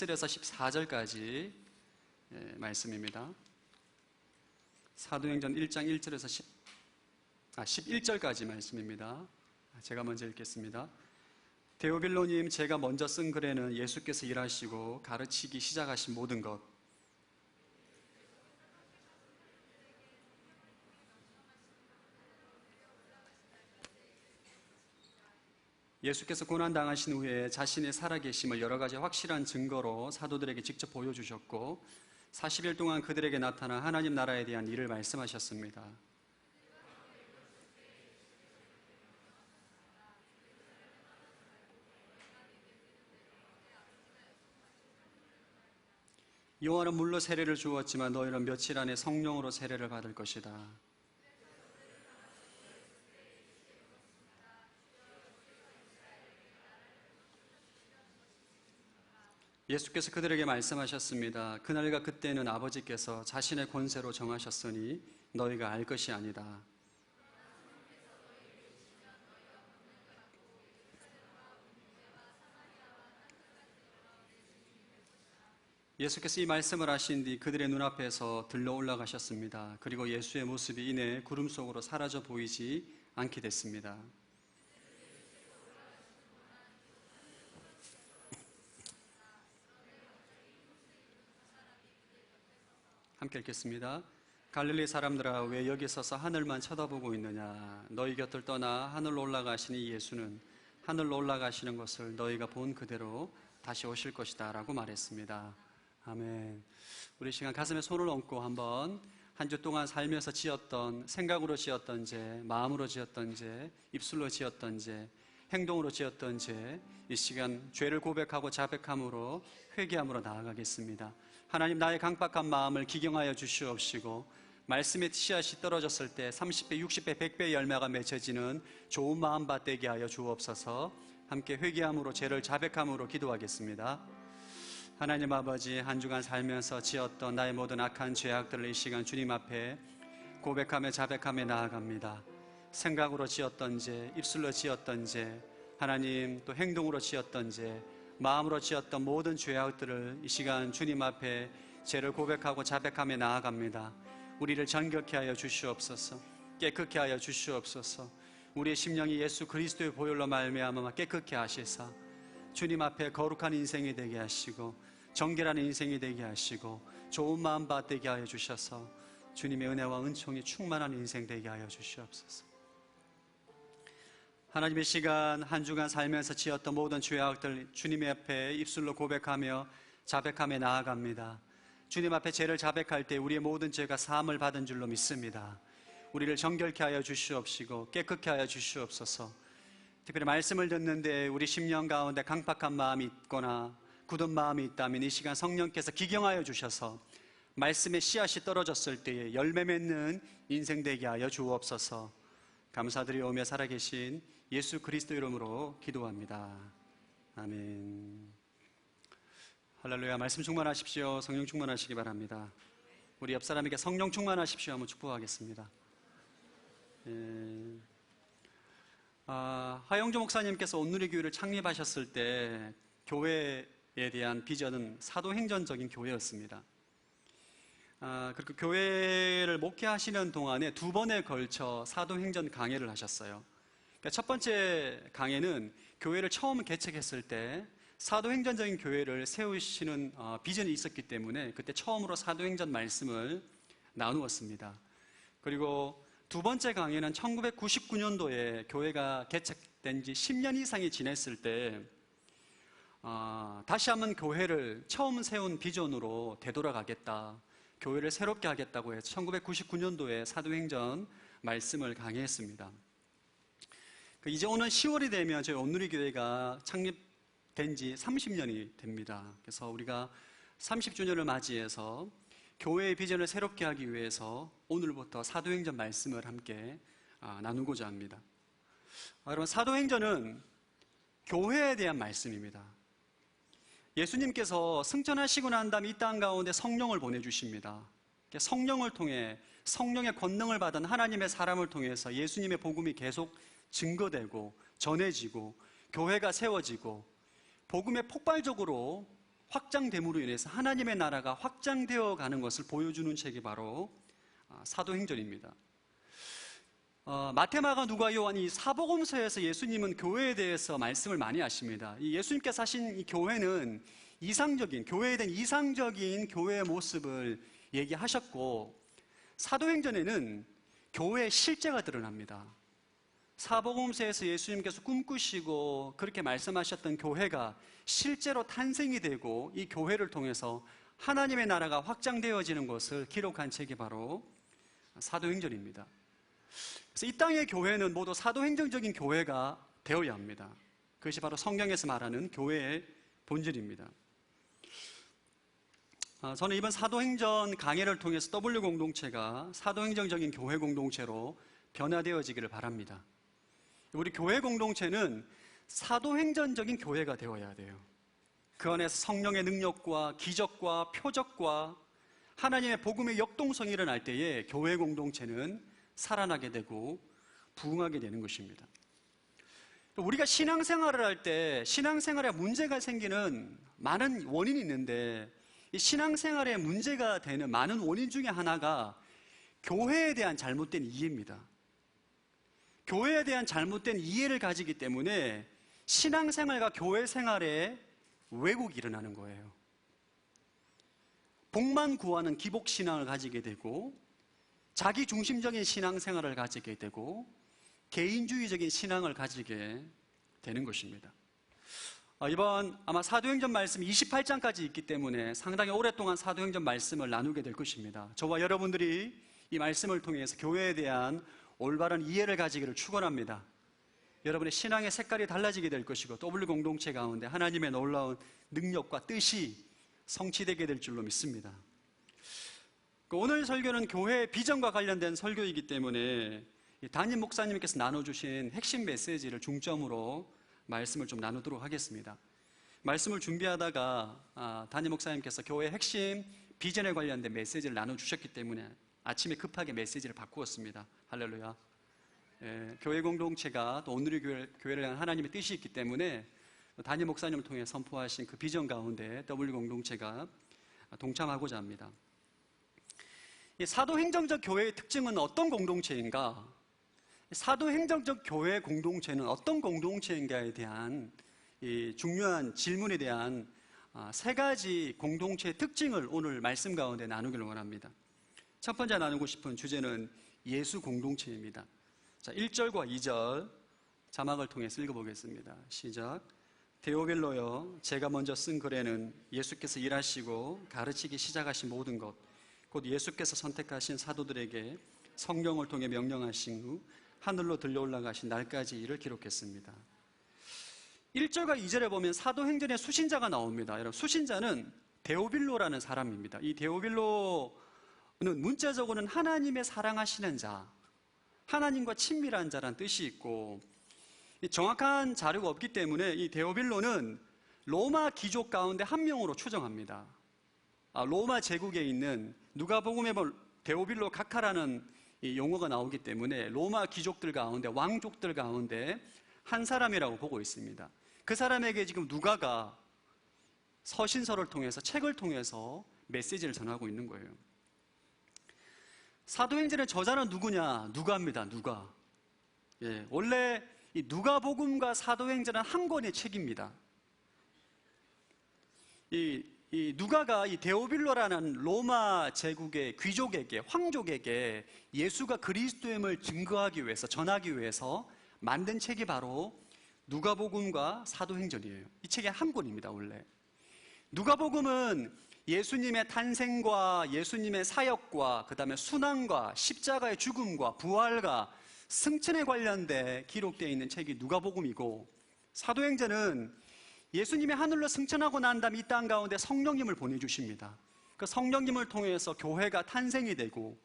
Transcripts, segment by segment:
1절에서 14절까지 말씀입니다. 사도행전 1장 1절에서 11절까지 말씀입니다. 제가 먼저 읽겠습니다. 데오빌로님, 제가 먼저 쓴 글에는 예수께서 일하시고 가르치기 시작하신 모든 것, 예수께서 고난당하신 후에 자신의 살아계심을 여러 가지 확실한 증거로 사도들에게 직접 보여주셨고 40일 동안 그들에게 나타나 하나님 나라에 대한 일을 말씀하셨습니다. 요한은 물로 세례를 주었지만 너희는 며칠 안에 성령으로 세례를 받을 것이다. 예수께서 그들에게 말씀하셨습니다. 그날과 그때는 아버지께서 자신의 권세로 정하셨으니 너희가 알 것이 아니다. 예수께서 이 말씀을 하신 뒤 그들의 눈앞에서 들러 올라가셨습니다. 그리고 예수의 모습이 이내 구름 속으로 사라져 보이지 않게 됐습니다. 함께 읽겠습니다. 갈릴리 사람들아, 왜 여기 서서 하늘만 쳐다보고 있느냐? 너희 곁을 떠나 하늘로 올라가시니 예수는 하늘로 올라가시는 것을 너희가 본 그대로 다시 오실 것이다 라고 말했습니다. 아멘. 우리 시간 가슴에 손을 얹고 한번 한 주 동안 살면서 지었던, 생각으로 지었던 죄, 마음으로 지었던 죄, 입술로 지었던 죄, 행동으로 지었던 죄, 이 시간 죄를 고백하고 자백함으로 회개함으로 나아가겠습니다. 하나님, 나의 강박한 마음을 기경하여 주시옵시고 말씀의 씨앗이 떨어졌을 때 30배, 60배, 100배의 열매가 맺혀지는 좋은 마음 밭되게 하여 주옵소서. 함께 회개함으로 죄를 자백함으로 기도하겠습니다. 하나님 아버지, 한 주간 살면서 지었던 나의 모든 악한 죄악들을 이 시간 주님 앞에 고백하며 자백하며 나아갑니다. 생각으로 지었던 죄, 입술로 지었던 죄, 하나님 또 행동으로 지었던 죄, 마음으로 지었던 모든 죄악들을 이 시간 주님 앞에 죄를 고백하고 자백하며 나아갑니다. 우리를 정결케 하여 주시옵소서. 깨끗게 하여 주시옵소서. 우리의 심령이 예수 그리스도의 보혈로 말미암아 깨끗게 하시사 주님 앞에 거룩한 인생이 되게 하시고 정결한 인생이 되게 하시고 좋은 마음 받게 하여 주셔서 주님의 은혜와 은총이 충만한 인생 되게 하여 주시옵소서. 하나님의 시간 한 주간 살면서 지었던 모든 죄악들 주님의 앞에 입술로 고백하며 자백하며 나아갑니다. 주님 앞에 죄를 자백할 때 우리의 모든 죄가 사함을 받은 줄로 믿습니다. 우리를 정결케 하여 주시옵시고 깨끗게 하여 주시옵소서. 특별히 말씀을 듣는데 우리 심령 가운데 강팍한 마음이 있거나 굳은 마음이 있다면 이 시간 성령께서 기경하여 주셔서 말씀의 씨앗이 떨어졌을 때에 열매 맺는 인생 되게 하여 주옵소서. 감사드리오며 살아계신 예수 그리스도 이름으로 기도합니다. 아멘. 할렐루야. 말씀 충만하십시오. 성령 충만하시기 바랍니다. 우리 옆 사람에게 성령 충만하십시오 한번 축복하겠습니다. 하영조 목사님께서 온누리교회를 창립하셨을 때 교회에 대한 비전은 사도행전적인 교회였습니다. 그리고 교회를 목회하시는 동안에 2번에 걸쳐 사도행전 강해를 하셨어요. 그러니까 첫 번째 강해는 교회를 처음 개척했을 때 사도행전적인 교회를 세우시는 비전이 있었기 때문에 그때 처음으로 사도행전 말씀을 나누었습니다. 그리고 두 번째 강해는 1999년도에 교회가 개척된 지 10년 이상이 지났을 때 다시 한번 교회를 처음 세운 비전으로 되돌아가겠다, 교회를 새롭게 하겠다고 해서 1999년도에 사도행전 말씀을 강해했습니다. 이제 오는 10월이 되면 저희 온누리교회가 창립된 지 30년이 됩니다. 그래서 우리가 30주년을 맞이해서 교회의 비전을 새롭게 하기 위해서 오늘부터 사도행전 말씀을 함께 나누고자 합니다. 여러분, 사도행전은 교회에 대한 말씀입니다. 예수님께서 승천하시고 난 다음에 이 땅 가운데 성령을 보내주십니다. 성령을 통해 성령의 권능을 받은 하나님의 사람을 통해서 예수님의 복음이 계속 증거되고 전해지고 교회가 세워지고 복음에 폭발적으로 확장됨으로 인해서 하나님의 나라가 확장되어 가는 것을 보여주는 책이 바로 사도행전입니다. 마태, 마가, 누가, 요한 이 사복음서에서 예수님은 교회에 대해서 말씀을 많이 하십니다. 이 예수님께서 하신 이 교회는 교회에 대한 이상적인 교회의 모습을 얘기하셨고, 사도행전에는 교회의 실제가 드러납니다. 사복음서에서 예수님께서 꿈꾸시고 그렇게 말씀하셨던 교회가 실제로 탄생이 되고, 이 교회를 통해서 하나님의 나라가 확장되어지는 것을 기록한 책이 바로 사도행전입니다. 그래서 이 땅의 교회는 모두 사도행전적인 교회가 되어야 합니다. 그것이 바로 성경에서 말하는 교회의 본질입니다. 저는 이번 사도행전 강해를 통해서 W 공동체가 사도행전적인 교회 공동체로 변화되어지기를 바랍니다. 우리 교회 공동체는 사도행전적인 교회가 되어야 돼요. 그 안에서 성령의 능력과 기적과 표적과 하나님의 복음의 역동성이 일어날 때에 교회 공동체는 살아나게 되고 부흥하게 되는 것입니다. 우리가 신앙생활을 할 때 신앙생활에 문제가 생기는 많은 원인이 있는데, 이 신앙생활에 문제가 되는 많은 원인 중에 하나가 교회에 대한 잘못된 이해입니다. 교회에 대한 잘못된 이해를 가지기 때문에 신앙생활과 교회 생활에 왜곡이 일어나는 거예요. 복만 구하는 기복신앙을 가지게 되고, 자기 중심적인 신앙생활을 가지게 되고, 개인주의적인 신앙을 가지게 되는 것입니다. 이번 아마 사도행전 말씀 28장까지 있기 때문에 상당히 오랫동안 사도행전 말씀을 나누게 될 것입니다. 저와 여러분들이 이 말씀을 통해서 교회에 대한 올바른 이해를 가지기를 축원합니다. 여러분의 신앙의 색깔이 달라지게 될 것이고, W 공동체 가운데 하나님의 놀라운 능력과 뜻이 성취되게 될 줄로 믿습니다. 오늘 설교는 교회의 비전과 관련된 설교이기 때문에 담임 목사님께서 나눠주신 핵심 메시지를 중점으로 말씀을 좀 나누도록 하겠습니다. 말씀을 준비하다가 담임 목사님께서 교회 핵심 비전에 관련된 메시지를 나눠주셨기 때문에 아침에 급하게 메시지를 바꾸었습니다. 할렐루야. 교회 공동체가 또 오늘의 교회를 향한 하나님의 뜻이 있기 때문에 담임 목사님을 통해 선포하신 그 비전 가운데 W 공동체가 동참하고자 합니다. 이 사도행정적 교회의 특징은 어떤 공동체인가? 사도행정적 교회 공동체는 어떤 공동체인가에 대한 이 중요한 질문에 대한 세 가지 공동체의 특징을 오늘 말씀 가운데 나누기를 원합니다. 첫 번째 나누고 싶은 주제는 예수 공동체입니다. 자, 1절과 2절 자막을 통해서 읽어보겠습니다. 시작. 데오빌로여, 제가 먼저 쓴 글에는 예수께서 일하시고 가르치기 시작하신 모든 것, 곧 예수께서 선택하신 사도들에게 성령을 통해 명령하신 후 하늘로 들려 올라가신 날까지 일을 기록했습니다. 1절과 2절에 보면 사도행전의 수신자가 나옵니다. 여러분, 수신자는 데오빌로라는 사람입니다. 이 데오빌로는 문자적으로는 하나님의 사랑하시는 자, 하나님과 친밀한 자라는 뜻이 있고, 정확한 자료가 없기 때문에 이 데오빌로는 로마 귀족 가운데 한 명으로 추정합니다. 로마 제국에 있는 누가복음에 보면 데오빌로 각하라는 이 용어가 나오기 때문에 로마 귀족들 가운데, 왕족들 가운데 한 사람이라고 보고 있습니다. 그 사람에게 지금 누가가 서신서를 통해서, 책을 통해서 메시지를 전하고 있는 거예요. 사도행전의 저자는 누구냐? 누가입니다. 누가. 원래 이 누가복음과 사도행전은 한 권의 책입니다. 이 누가가 이 데오빌로라는 로마 제국의 귀족에게, 황족에게 예수가 그리스도임을 증거하기 위해서, 전하기 위해서 만든 책이 바로 누가복음과 사도행전이에요. 이 책의 한 권입니다, 원래. 누가복음은 예수님의 탄생과 예수님의 사역과 그 다음에 순환과 십자가의 죽음과 부활과 승천에 관련돼 기록되어 있는 책이 누가복음이고, 사도행전은 예수님이 하늘로 승천하고 난 다음 이 땅 가운데 성령님을 보내주십니다. 그 성령님을 통해서 교회가 탄생이 되고,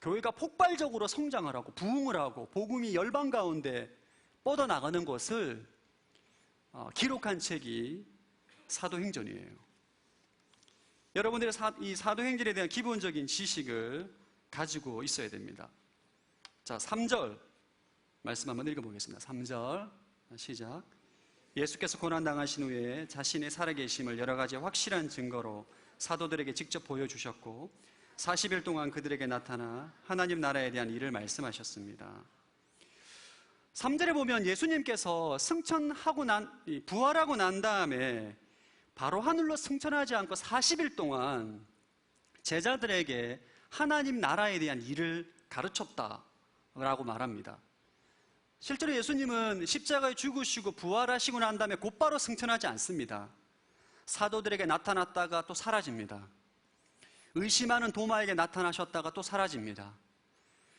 교회가 폭발적으로 성장을 하고 부흥을 하고 복음이 열방 가운데 뻗어나가는 것을 기록한 책이 사도행전이에요. 여러분들이 이 사도행전에 대한 기본적인 지식을 가지고 있어야 됩니다. 자, 3절 말씀 한번 읽어보겠습니다. 3절 시작. 예수께서 고난당하신 후에 자신의 살아계심을 여러 가지 확실한 증거로 사도들에게 직접 보여주셨고 40일 동안 그들에게 나타나 하나님 나라에 대한 일을 말씀하셨습니다. 3절에 보면 예수님께서 부활하고 난 다음에 바로 하늘로 승천하지 않고 40일 동안 제자들에게 하나님 나라에 대한 일을 가르쳤다라고 말합니다. 실제로 예수님은 십자가에 죽으시고 부활하시고 난 다음에 곧바로 승천하지 않습니다. 사도들에게 나타났다가 또 사라집니다. 의심하는 도마에게 나타나셨다가 또 사라집니다.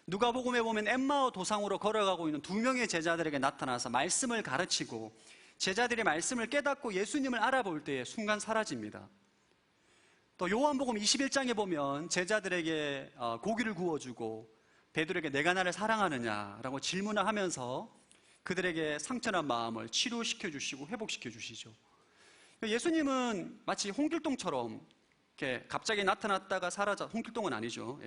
누가복음에 보면 엠마오 도상으로 걸어가고 있는 2명의 제자들에게 나타나서 말씀을 가르치고 제자들이 말씀을 깨닫고 예수님을 알아볼 때에 순간 사라집니다. 또 요한복음 21장에 보면 제자들에게 고기를 구워주고 베드로에게 내가 나를 사랑하느냐라고 질문을 하면서 그들에게 상처난 마음을 치료시켜 주시고 회복시켜 주시죠. 예수님은 마치 홍길동처럼 이렇게 갑자기 나타났다가 홍길동은 아니죠.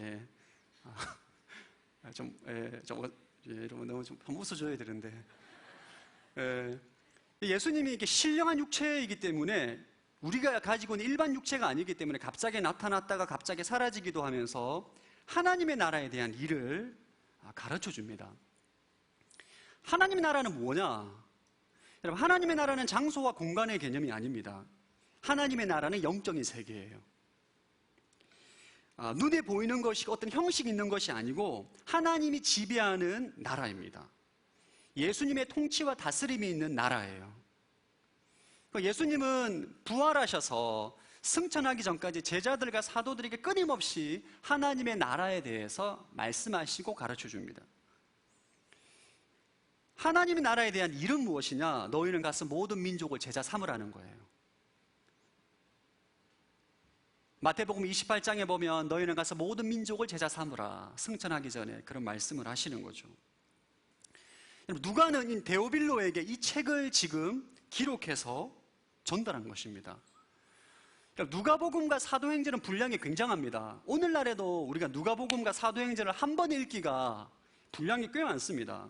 여러분 너무 좀 웃어줘야 되는데. 예수님이 이렇게 신령한 육체이기 때문에 우리가 가지고 있는 일반 육체가 아니기 때문에 갑자기 나타났다가 갑자기 사라지기도 하면서 하나님의 나라에 대한 일을 가르쳐 줍니다. 하나님의 나라는 뭐냐? 여러분, 하나님의 나라는 장소와 공간의 개념이 아닙니다. 하나님의 나라는 영적인 세계예요. 눈에 보이는 것이 어떤 형식이 있는 것이 아니고 하나님이 지배하는 나라입니다. 예수님의 통치와 다스림이 있는 나라예요. 예수님은 부활하셔서 승천하기 전까지 제자들과 사도들에게 끊임없이 하나님의 나라에 대해서 말씀하시고 가르쳐 줍니다. 하나님의 나라에 대한 일은 무엇이냐? 너희는 가서 모든 민족을 제자 삼으라는 거예요. 마태복음 28장에 보면 너희는 가서 모든 민족을 제자 삼으라. 승천하기 전에 그런 말씀을 하시는 거죠. 누가는 데오빌로에게 이 책을 지금 기록해서 전달한 것입니다. 누가복음과 사도행전은 분량이 굉장합니다. 오늘날에도 우리가 누가복음과 사도행전을 한 번에 읽기가 분량이 꽤 많습니다.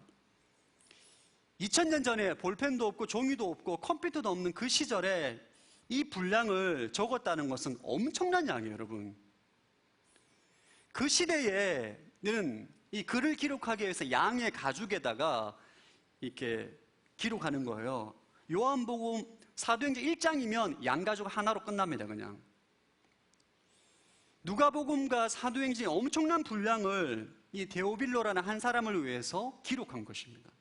2000년 전에 볼펜도 없고 종이도 없고 컴퓨터도 없는 그 시절에 이 분량을 적었다는 것은 엄청난 양이에요, 여러분. 그 시대에는 이 글을 기록하기 위해서 양의 가죽에다가 이렇게 기록하는 거예요. 요한복음 사도행전 1장이면 양가죽 하나로 끝납니다, 그냥. 누가복음과 사도행전의 엄청난 분량을 이 데오빌로라는 한 사람을 위해서 기록한 것입니다.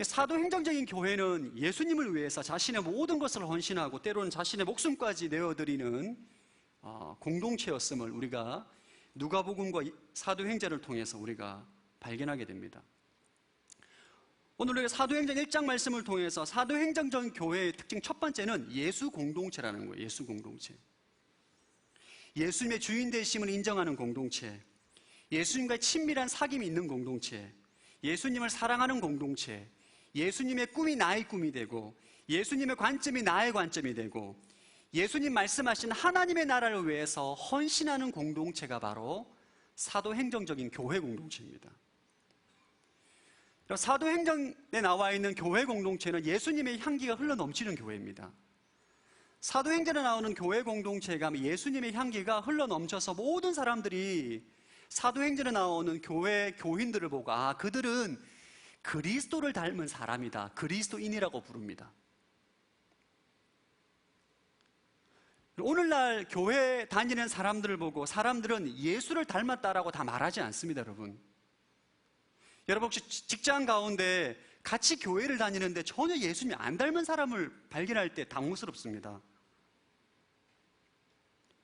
사도행정적인 교회는 예수님을 위해서 자신의 모든 것을 헌신하고 때로는 자신의 목숨까지 내어드리는 공동체였음을 우리가 누가복음과 사도행전을 통해서 우리가 발견하게 됩니다. 오늘 우리가 사도행전 1장 말씀을 통해서 사도행정적인 교회의 특징 첫 번째는 예수 공동체라는 거예요. 예수 공동체. 예수님의 주인 되심을 인정하는 공동체, 예수님과의 친밀한 사귐이 있는 공동체, 예수님을 사랑하는 공동체, 예수님의 꿈이 나의 꿈이 되고 예수님의 관점이 나의 관점이 되고 예수님 말씀하신 하나님의 나라를 위해서 헌신하는 공동체가 바로 사도행정적인 교회 공동체입니다. 사도행전에 나와 있는 교회 공동체는 예수님의 향기가 흘러넘치는 교회입니다. 사도행전에 나오는 교회 공동체가 예수님의 향기가 흘러넘쳐서 모든 사람들이 사도행전에 나오는 교회 교인들을 보고 그들은 그리스도를 닮은 사람이다, 그리스도인이라고 부릅니다. 오늘날 교회 다니는 사람들을 보고 사람들은 예수를 닮았다라고 다 말하지 않습니다, 여러분. 여러분 혹시 직장 가운데 같이 교회를 다니는데 전혀 예수님이 안 닮은 사람을 발견할 때 당혹스럽습니다.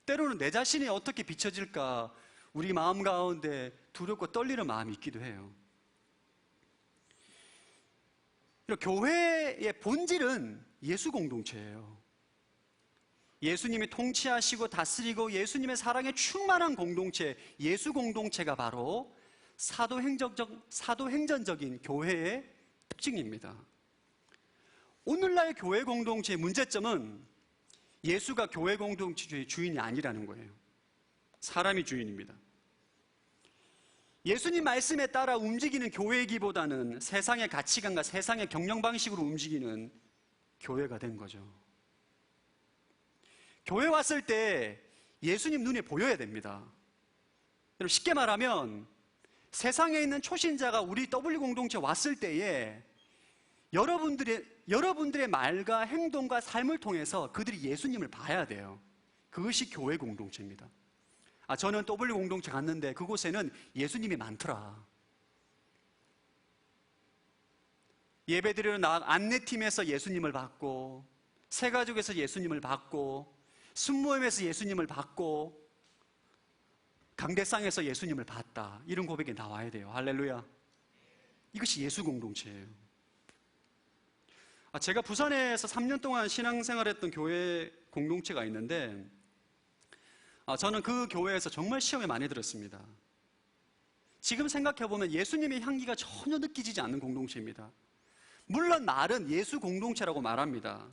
때로는 내 자신이 어떻게 비춰질까 우리 마음 가운데 두렵고 떨리는 마음이 있기도 해요. 교회의 본질은 예수 공동체예요. 예수님이 통치하시고 다스리고 예수님의 사랑에 충만한 공동체, 예수 공동체가 바로 사도행전적인 교회의 특징입니다. 오늘날 교회 공동체의 문제점은 예수가 교회 공동체의 주인이 아니라는 거예요. 사람이 주인입니다. 예수님 말씀에 따라 움직이는 교회이기보다는 세상의 가치관과 세상의 경영 방식으로 움직이는 교회가 된 거죠. 교회 왔을 때 예수님 눈에 보여야 됩니다. 여러분, 쉽게 말하면 세상에 있는 초신자가 우리 W 공동체 왔을 때에 여러분들의 말과 행동과 삶을 통해서 그들이 예수님을 봐야 돼요. 그것이 교회 공동체입니다. 저는 W 공동체 갔는데 그곳에는 예수님이 많더라. 예배드리러 나가 안내팀에서 예수님을 봤고, 새가족에서 예수님을 봤고, 순모임에서 예수님을 봤고, 강대상에서 예수님을 봤다. 이런 고백이 나와야 돼요. 할렐루야. 이것이 예수 공동체예요. 제가 부산에서 3년 동안 신앙생활했던 교회 공동체가 있는데, 저는 그 교회에서 정말 시험에 많이 들었습니다. 지금 생각해보면 예수님의 향기가 전혀 느껴지지 않는 공동체입니다. 물론 말은 예수 공동체라고 말합니다.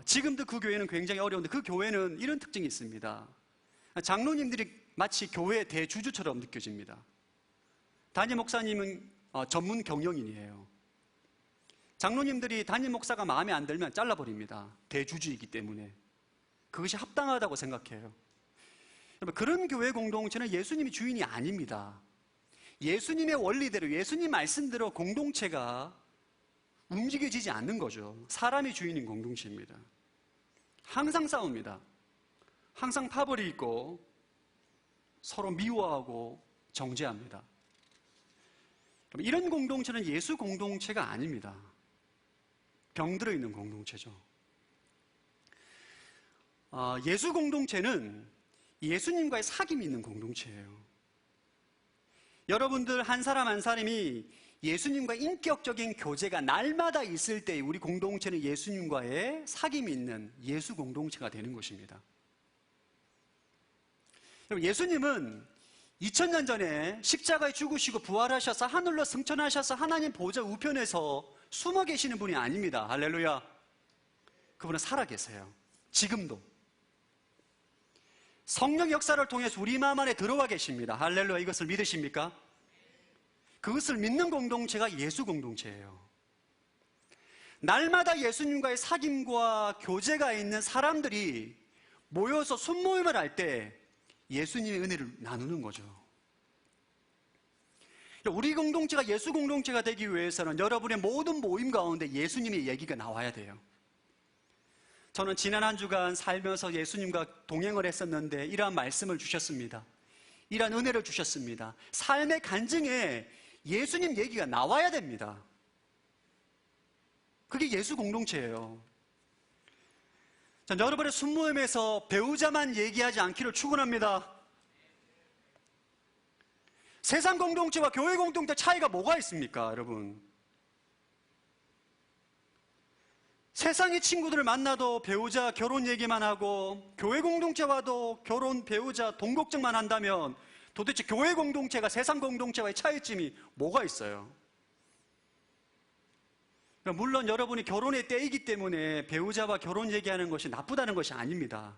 지금도 그 교회는 굉장히 어려운데 그 교회는 이런 특징이 있습니다. 장로님들이 마치 교회의 대주주처럼 느껴집니다. 담임 목사님은 전문 경영인이에요. 장로님들이 담임 목사가 마음에 안 들면 잘라버립니다. 대주주이기 때문에. 그것이 합당하다고 생각해요. 여러분, 그런 교회 공동체는 예수님이 주인이 아닙니다. 예수님의 원리대로, 예수님 말씀대로 공동체가 움직여지지 않는 거죠. 사람이 주인인 공동체입니다. 항상 싸웁니다. 항상 파벌이 있고 서로 미워하고 정죄합니다. 이런 공동체는 예수 공동체가 아닙니다. 병들어 있는 공동체죠. 예수 공동체는 예수님과의 사귐이 있는 공동체예요. 여러분들 한 사람 한 사람이 예수님과 인격적인 교제가 날마다 있을 때 우리 공동체는 예수님과의 사귐이 있는 예수 공동체가 되는 것입니다. 예수님은 2000년 전에 십자가에 죽으시고 부활하셔서 하늘로 승천하셔서 하나님 보좌 우편에서 숨어 계시는 분이 아닙니다. 할렐루야. 그분은 살아계세요. 지금도. 성령 역사를 통해서 우리 마음 안에 들어와 계십니다. 할렐루야. 이것을 믿으십니까? 그것을 믿는 공동체가 예수 공동체예요. 날마다 예수님과의 사귐과 교제가 있는 사람들이 모여서 순모임을 할 때 예수님의 은혜를 나누는 거죠. 우리 공동체가 예수 공동체가 되기 위해서는 여러분의 모든 모임 가운데 예수님의 얘기가 나와야 돼요. 저는 지난 한 주간 살면서 예수님과 동행을 했었는데 이러한 말씀을 주셨습니다. 이러한 은혜를 주셨습니다. 삶의 간증에 예수님 얘기가 나와야 됩니다. 그게 예수 공동체예요. 전 여러분의 순모임에서 배우자만 얘기하지 않기를 축원합니다. 세상 공동체와 교회 공동체 차이가 뭐가 있습니까, 여러분? 세상의 친구들을 만나도 배우자 결혼 얘기만 하고 교회 공동체와도 결혼, 배우자, 돈 걱정만 한다면 도대체 교회 공동체가 세상 공동체와의 차이점이 뭐가 있어요? 물론 여러분이 결혼의 때이기 때문에 배우자와 결혼 얘기하는 것이 나쁘다는 것이 아닙니다.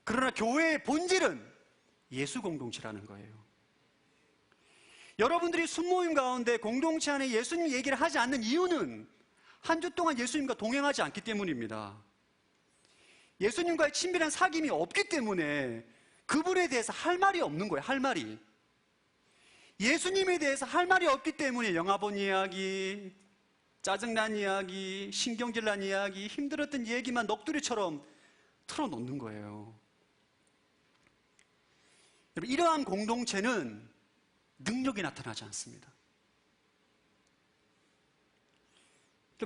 그러나 교회의 본질은 예수 공동체라는 거예요. 여러분들이 순모임 가운데 공동체 안에 예수님 얘기를 하지 않는 이유는 한 주 동안 예수님과 동행하지 않기 때문입니다. 예수님과의 친밀한 사귐이 없기 때문에 그분에 대해서 할 말이 없는 거예요. 할 말이. 예수님에 대해서 할 말이 없기 때문에 영화 본 이야기, 짜증난 이야기, 신경질 난 이야기, 힘들었던 얘기만 넋두리처럼 틀어놓는 거예요. 여러분, 이러한 공동체는 능력이 나타나지 않습니다.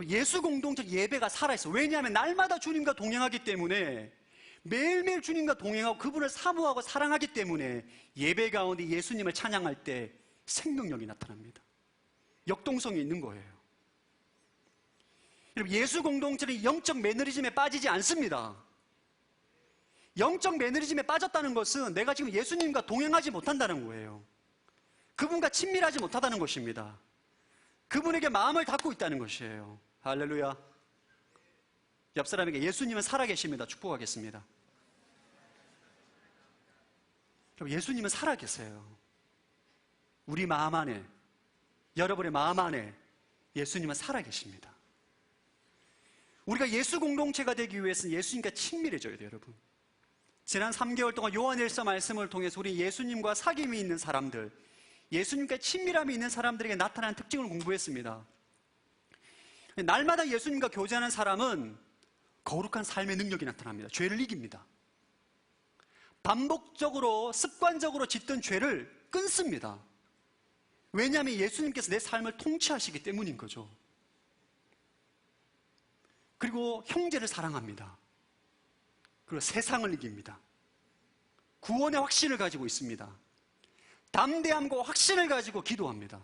예수 공동체 예배가 살아있어요. 왜냐하면 날마다 주님과 동행하기 때문에, 매일매일 주님과 동행하고 그분을 사모하고 사랑하기 때문에 예배 가운데 예수님을 찬양할 때 생명력이 나타납니다. 역동성이 있는 거예요. 여러분, 예수 공동체는 영적 매너리즘에 빠지지 않습니다. 영적 매너리즘에 빠졌다는 것은 내가 지금 예수님과 동행하지 못한다는 거예요. 그분과 친밀하지 못하다는 것입니다. 그분에게 마음을 닫고 있다는 것이에요. 할렐루야. 옆 사람에게 예수님은 살아계십니다. 축복하겠습니다. 예수님은 살아계세요. 우리 마음 안에, 여러분의 마음 안에 예수님은 살아계십니다. 우리가 예수 공동체가 되기 위해서는 예수님과 친밀해져야 돼요, 여러분. 지난 3개월 동안 요한일서 말씀을 통해서 우리 예수님과 사귐이 있는 사람들, 예수님과 친밀함이 있는 사람들에게 나타나는 특징을 공부했습니다. 날마다 예수님과 교제하는 사람은 거룩한 삶의 능력이 나타납니다. 죄를 이깁니다. 반복적으로 습관적으로 짓던 죄를 끊습니다. 왜냐하면 예수님께서 내 삶을 통치하시기 때문인 거죠. 그리고 형제를 사랑합니다. 그리고 세상을 이깁니다. 구원의 확신을 가지고 있습니다. 담대함과 확신을 가지고 기도합니다.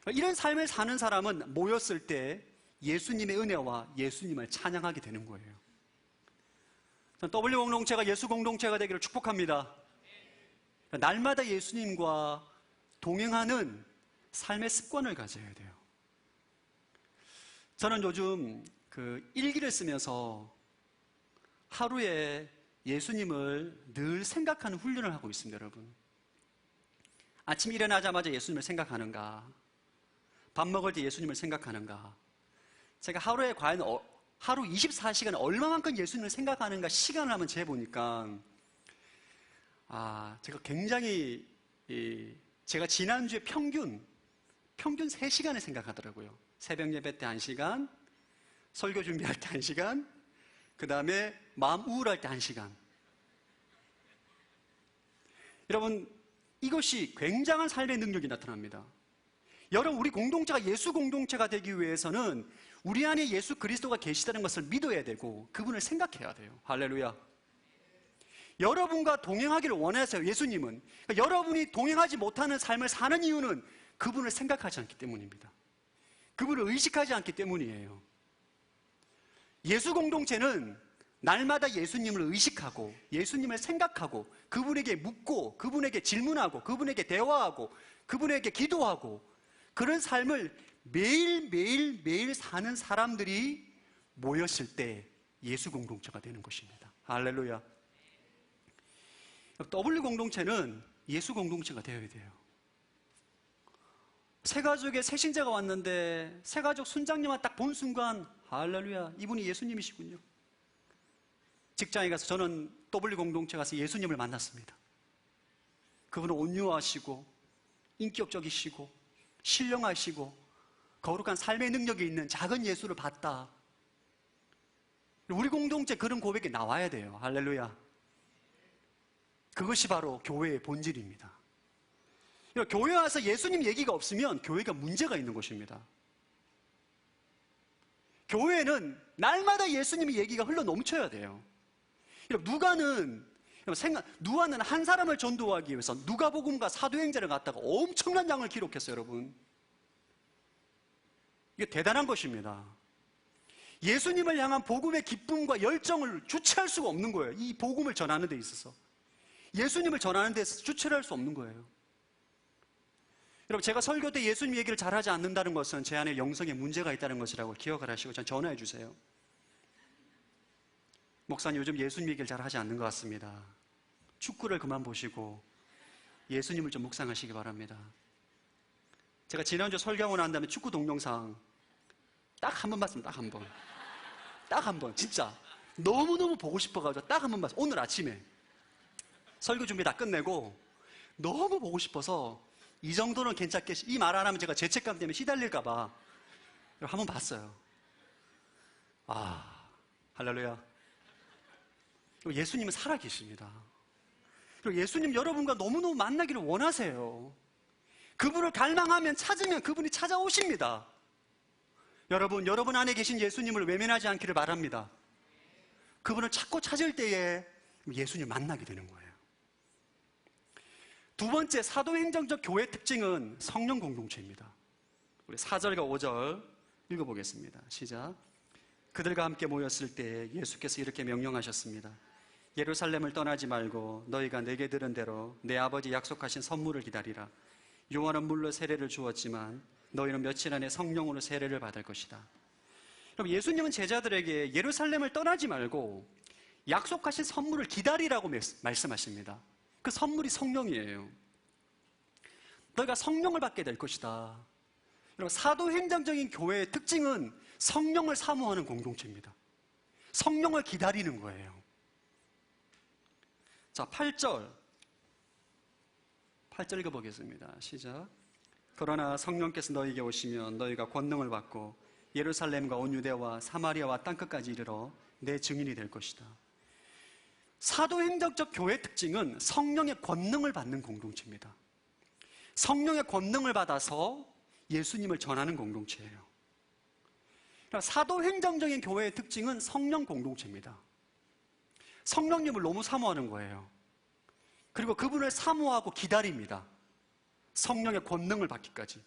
이런 삶을 사는 사람은 모였을 때 예수님의 은혜와 예수님을 찬양하게 되는 거예요. W 공동체가 예수 공동체가 되기를 축복합니다. 날마다 예수님과 동행하는 삶의 습관을 가져야 돼요. 저는 요즘 일기를 쓰면서 하루에 예수님을 늘 생각하는 훈련을 하고 있습니다, 여러분. 아침 일어나자마자 예수님을 생각하는가? 밥 먹을 때 예수님을 생각하는가? 제가 하루에 과연 하루 24시간 얼마만큼 예수님을 생각하는가 시간을 한번 재보니까 제가 굉장히 제가 지난주에 평균 3시간을 생각하더라고요. 새벽 예배 때 1시간, 설교 준비할 때 1시간, 그 다음에 마음 우울할 때 1시간. 여러분, 이것이 굉장한 삶의 능력이 나타납니다. 여러분, 우리 공동체가 예수 공동체가 되기 위해서는 우리 안에 예수 그리스도가 계시다는 것을 믿어야 되고 그분을 생각해야 돼요. 할렐루야. 여러분과 동행하기를 원하세요. 예수님은. 그러니까 여러분이 동행하지 못하는 삶을 사는 이유는 그분을 생각하지 않기 때문입니다. 그분을 의식하지 않기 때문이에요. 예수 공동체는 날마다 예수님을 의식하고 예수님을 생각하고 그분에게 묻고 그분에게 질문하고 그분에게 대화하고 그분에게 기도하고 그런 삶을 매일 사는 사람들이 모였을 때 예수 공동체가 되는 것입니다. 할렐루야. W 공동체는 예수 공동체가 되어야 돼요. 새가족에 새신자가 왔는데 새가족 순장님만 딱 본 순간 할렐루야, 이분이 예수님이시군요. 직장에 가서 저는 W 공동체 가서 예수님을 만났습니다. 그분은 온유하시고 인격적이시고 신령하시고 거룩한 삶의 능력이 있는 작은 예수를 봤다. 우리 공동체 그런 고백이 나와야 돼요. 할렐루야. 그것이 바로 교회의 본질입니다. 교회 와서 예수님 얘기가 없으면 교회가 문제가 있는 것입니다. 교회는 날마다 예수님의 얘기가 흘러 넘쳐야 돼요. 누가는 한 사람을 전도하기 위해서 누가복음과 사도행전을 갖다가 엄청난 양을 기록했어요, 여러분. 이게 대단한 것입니다. 예수님을 향한 복음의 기쁨과 열정을 주체할 수가 없는 거예요. 이 복음을 전하는 데 있어서. 예수님을 전하는 데 있어서 주체를 할 수 없는 거예요. 여러분, 제가 설교 때 예수님 얘기를 잘하지 않는다는 것은 제 안에 영성에 문제가 있다는 것이라고 기억을 하시고 전 전화해 주세요. 목사님, 요즘 예수님 얘기를 잘하지 않는 것 같습니다. 축구를 그만 보시고 예수님을 좀 묵상하시기 바랍니다. 제가 지난주 설교하고 난 다음에 축구 동영상 딱 한 번 봤습니다. 딱 한 번. 딱 한 번. 진짜 너무너무 보고 싶어가지고 딱 한 번 봤어요. 오늘 아침에 설교 준비 다 끝내고 너무 보고 싶어서 이 정도는 괜찮게, 이 말 안 하면 제가 죄책감 때문에 시달릴까봐 한번 봤어요. 할렐루야. 예수님은 살아계십니다. 그리고 예수님 여러분과 너무너무 만나기를 원하세요. 그분을 갈망하면 찾으면 그분이 찾아오십니다. 여러분 안에 계신 예수님을 외면하지 않기를 바랍니다. 그분을 찾고 찾을 때에 예수님 만나게 되는 거예요. 두 번째, 사도행정적 교회 특징은 성령 공동체입니다. 우리 4절과 5절 읽어보겠습니다. 시작. 그들과 함께 모였을 때 예수께서 이렇게 명령하셨습니다. 예루살렘을 떠나지 말고 너희가 내게 들은 대로 내 아버지 약속하신 선물을 기다리라. 요한은 물로 세례를 주었지만 너희는 며칠 안에 성령으로 세례를 받을 것이다. 그럼 예수님은 제자들에게 예루살렘을 떠나지 말고 약속하신 선물을 기다리라고 말씀하십니다. 그 선물이 성령이에요. 너희가 성령을 받게 될 것이다. 여러분, 사도행정적인 교회의 특징은 성령을 사모하는 공동체입니다. 성령을 기다리는 거예요. 자, 8절 읽어보겠습니다. 시작. 그러나 성령께서 너희에게 오시면 너희가 권능을 받고 예루살렘과 온 유대와 사마리아와 땅끝까지 이르러 내 증인이 될 것이다. 사도행정적 교회의 특징은 성령의 권능을 받는 공동체입니다. 성령의 권능을 받아서 예수님을 전하는 공동체예요. 사도행정적인 교회의 특징은 성령 공동체입니다. 성령님을 너무 사모하는 거예요. 그리고 그분을 사모하고 기다립니다. 성령의 권능을 받기까지,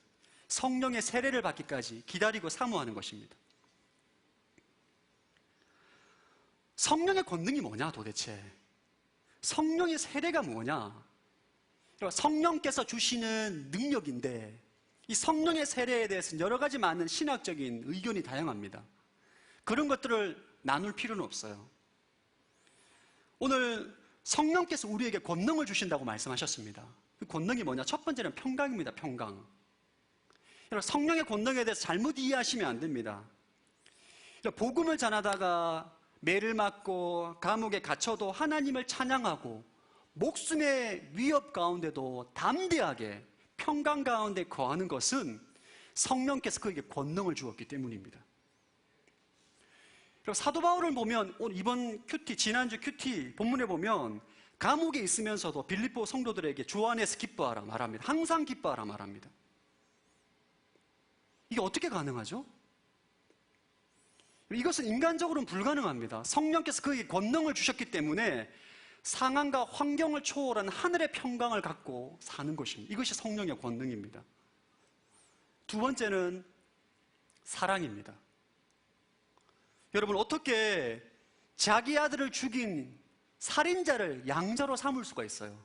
성령의 세례를 받기까지 기다리고 사모하는 것입니다. 성령의 권능이 뭐냐 도대체? 성령의 세례가 뭐냐? 성령께서 주시는 능력인데 이 성령의 세례에 대해서는 여러 가지 많은 신학적인 의견이 다양합니다. 그런 것들을 나눌 필요는 없어요. 오늘 성령께서 우리에게 권능을 주신다고 말씀하셨습니다. 그 권능이 뭐냐? 첫 번째는 평강입니다. 평강. 성령의 권능에 대해서 잘못 이해하시면 안 됩니다. 복음을 전하다가 매를 맞고 감옥에 갇혀도 하나님을 찬양하고 목숨의 위협 가운데도 담대하게 평강 가운데 거하는 것은 성령께서 그에게 권능을 주었기 때문입니다. 사도 바울을 보면 이번 큐티, 지난주 큐티 본문에 보면 감옥에 있으면서도 빌립보 성도들에게 주 안에서 기뻐하라 말합니다. 항상 기뻐하라 말합니다. 이게 어떻게 가능하죠? 이것은 인간적으로는 불가능합니다. 성령께서 그에게 권능을 주셨기 때문에 상황과 환경을 초월한 하늘의 평강을 갖고 사는 것입니다. 이것이 성령의 권능입니다. 두 번째는 사랑입니다. 여러분, 어떻게 자기 아들을 죽인 살인자를 양자로 삼을 수가 있어요?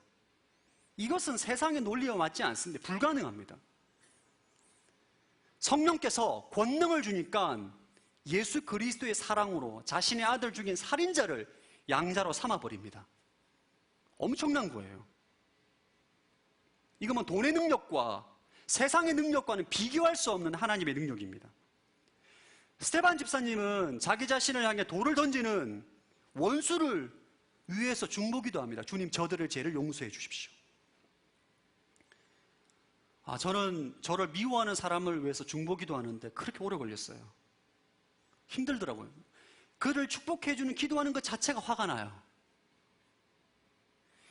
이것은 세상의 논리와 맞지 않습니다. 불가능합니다. 성령께서 권능을 주니까 예수 그리스도의 사랑으로 자신의 아들 죽인 살인자를 양자로 삼아버립니다. 엄청난 거예요. 이건 돈의 능력과 세상의 능력과는 비교할 수 없는 하나님의 능력입니다. 스테반 집사님은 자기 자신을 향해 돌을 던지는 원수를 위해서 중보기도 합니다. 주님, 저들의 죄를 용서해 주십시오. 저는 저를 미워하는 사람을 위해서 중보기도 하는데 그렇게 오래 걸렸어요. 힘들더라고요. 그를 축복해주는 기도하는 것 자체가 화가 나요.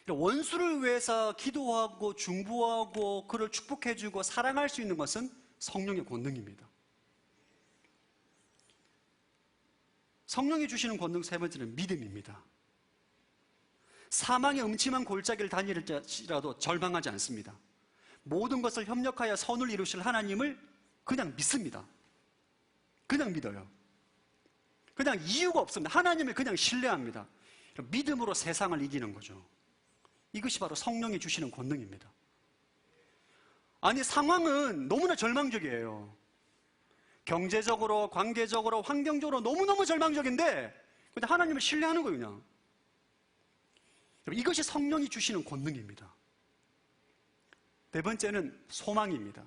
원수를 위해서 기도하고 중보하고 그를 축복해주고 사랑할 수 있는 것은 성령의 권능입니다. 성령이 주시는 권능 세 번째는 믿음입니다. 사망의 음침한 골짜기를 다닐지라도 절망하지 않습니다. 모든 것을 협력하여 선을 이루실 하나님을 그냥 믿습니다. 그냥 믿어요. 그냥 이유가 없습니다. 하나님을 그냥 신뢰합니다. 믿음으로 세상을 이기는 거죠. 이것이 바로 성령이 주시는 권능입니다. 아니, 상황은 너무나 절망적이에요. 경제적으로, 관계적으로, 환경적으로 너무너무 절망적인데 근데 하나님을 신뢰하는 거예요, 그냥. 이것이 성령이 주시는 권능입니다. 네 번째는 소망입니다.